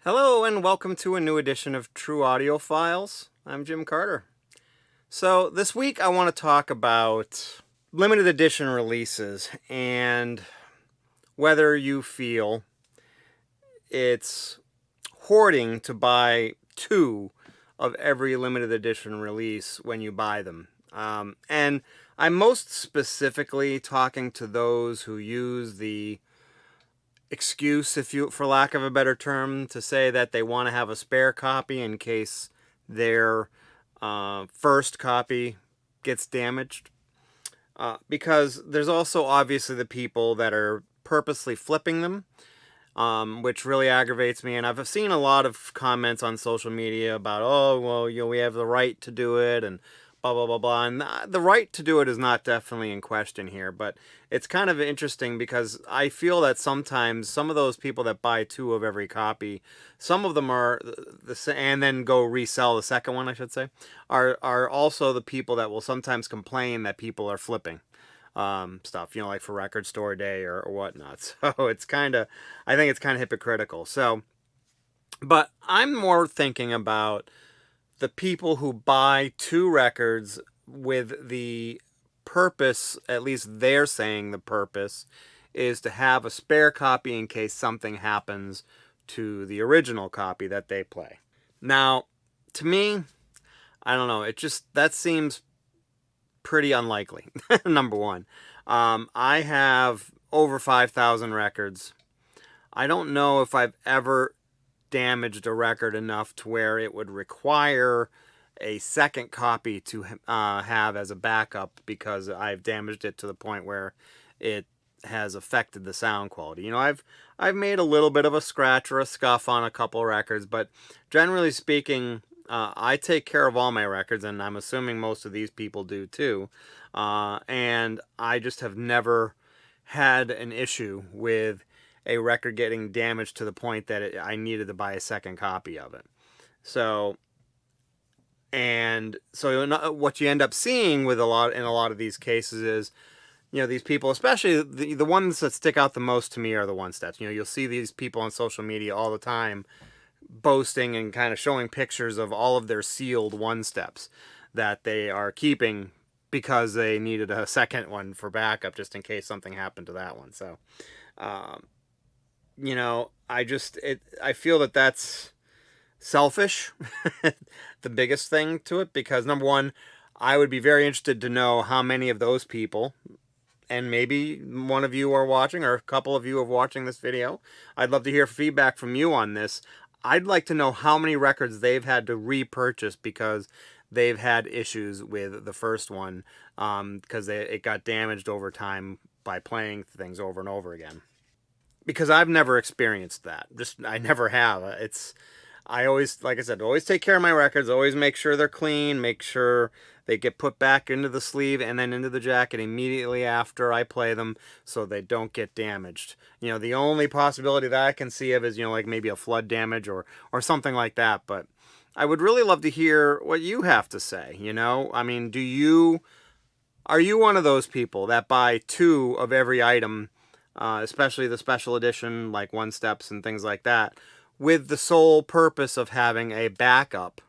Hello and welcome to a new edition of True Audio Files. I'm Jim Carter. So this week I want to talk about limited edition releases and whether you feel it's hoarding to buy two of every limited edition release when you buy them. And I'm most specifically talking to those who use the excuse, for lack of a better term, to say that they want to have a spare copy in case their first copy gets damaged. Because there's also obviously the people that are purposely flipping them, which really aggravates me. And I've seen a lot of comments on social media about, oh, well, we have the right to do it and blah, blah, blah, blah. And the right to do it is not definitely in question here. But it's kind of interesting because I feel that sometimes some of those people that buy two of every copy, some of them are, and then go resell the second one, I should say, are also the people that will sometimes complain that people are flipping stuff, like for Record Store Day or whatnot. So it's I think it's kind of hypocritical. So, but I'm more thinking about the people who buy two records with the purpose, at least they're saying the purpose, is to have a spare copy in case something happens to the original copy that they play. Now, to me, I don't know, that seems pretty unlikely, number one. I have over 5,000 records. I don't know if I've ever damaged a record enough to where it would require a second copy to have as a backup because I've damaged it to the point where it has affected the sound quality. I've made a little bit of a scratch or a scuff on a couple records, but generally speaking, I take care of all my records, and I'm assuming most of these people do too. And I just have never had an issue with a record getting damaged to the point that I needed to buy a second copy of it. So what you end up seeing in a lot of these cases is, these people, especially the ones that stick out the most to me are the one steps. You'll see these people on social media all the time boasting and kind of showing pictures of all of their sealed one steps that they are keeping because they needed a second one for backup just in case something happened to that one. So, I feel that that's selfish, the biggest thing to it, because number one, I would be very interested to know how many of those people, and maybe one of you are watching or a couple of you are watching this video. I'd love to hear feedback from you on this. I'd like to know how many records they've had to repurchase because they've had issues with the first one, because it got damaged over time by playing things over and over again. Because I've never experienced that. I never have. I always, like I said, always take care of my records, always make sure they're clean, make sure they get put back into the sleeve and then into the jacket immediately after I play them so they don't get damaged. The only possibility that I can see of is, like maybe a flood damage or something like that. But I would really love to hear what you have to say, I mean, are you one of those people that buy two of every item, especially the special edition, like one steps and things like that, with the sole purpose of having a backup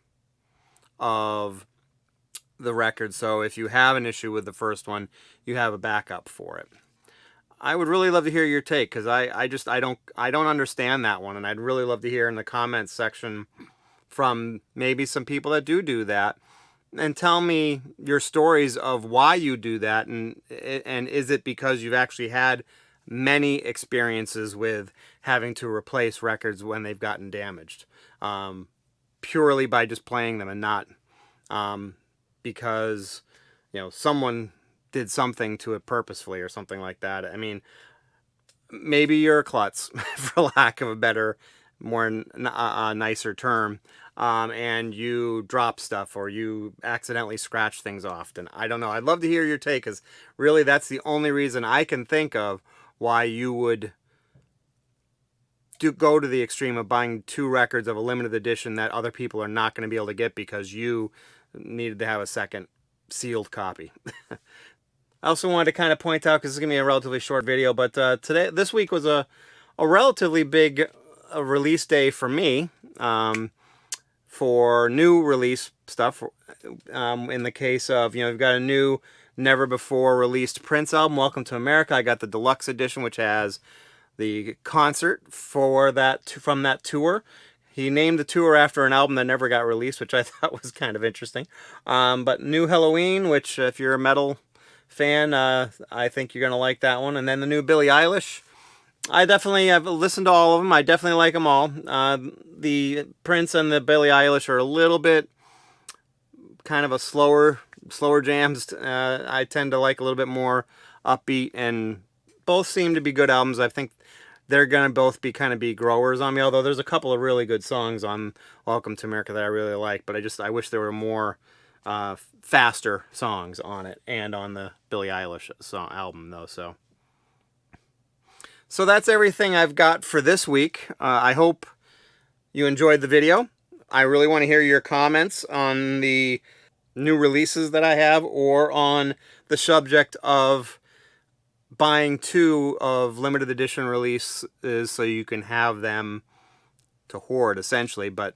of the record? So if you have an issue with the first one, you have a backup for it. I would really love to hear your take, because I don't understand that one, and I'd really love to hear in the comments section from maybe some people that do that, and tell me your stories of why you do that, and is it because you've actually had many experiences with having to replace records when they've gotten damaged, purely by just playing them and not because someone did something to it purposefully or something like that. I mean, maybe you're a klutz, for lack of a better, more nicer term, and you drop stuff or you accidentally scratch things often. I don't know. I'd love to hear your take, because really that's the only reason I can think of why you would go to the extreme of buying two records of a limited edition that other people are not going to be able to get because you needed to have a second sealed copy. I also wanted to kind of point out, because this is going to be a relatively short video, but this week was a relatively big a release day for me for new release stuff. In the case of, we've got a new never before released Prince album, Welcome to America. I got the deluxe edition, which has the concert for that from that tour. He named the tour after an album that never got released, which I thought was kind of interesting. But new Halloween, which if you're a metal fan, I think you're going to like that one. And then the new Billie Eilish. I've listened to all of them. I definitely like them all. The Prince and the Billie Eilish are a little bit kind of a slower jams. I tend to like a little bit more upbeat, and both seem to be good albums. I think they're going to both be growers on me, although there's a couple of really good songs on Welcome to America that I really like, but I wish there were more faster songs on it and on the Billie Eilish album, though. So that's everything I've got for this week. I hope you enjoyed the video. I really want to hear your comments on the new releases that I have, or on the subject of buying 2 of limited edition releases so you can have them to hoard, essentially, but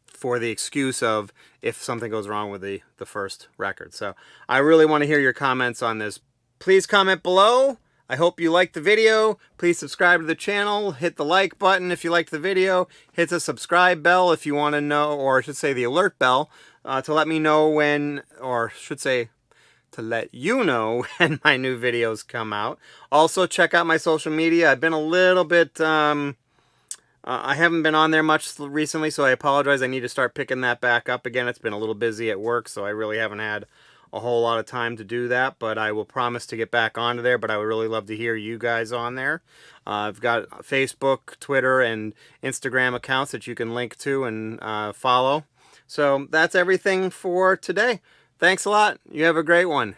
for the excuse of if something goes wrong with the first record. So I really want to hear your comments on this. Please comment below. I hope you liked the video. Please subscribe to the channel. Hit the like button if you liked the video. Hit the subscribe bell if you want to know, or I should say the alert bell, to let me know when, or I should say to let you know when my new videos come out. Also, check out my social media. I've been a little bit, I haven't been on there much recently, so I apologize. I need to start picking that back up again. It's been a little busy at work, so I really haven't had a whole lot of time to do that, but I will promise to get back onto there. But I would really love to hear you guys on there. I've got Facebook, Twitter, and Instagram accounts that you can link to and follow. So that's everything for today. Thanks a lot. You have a great one.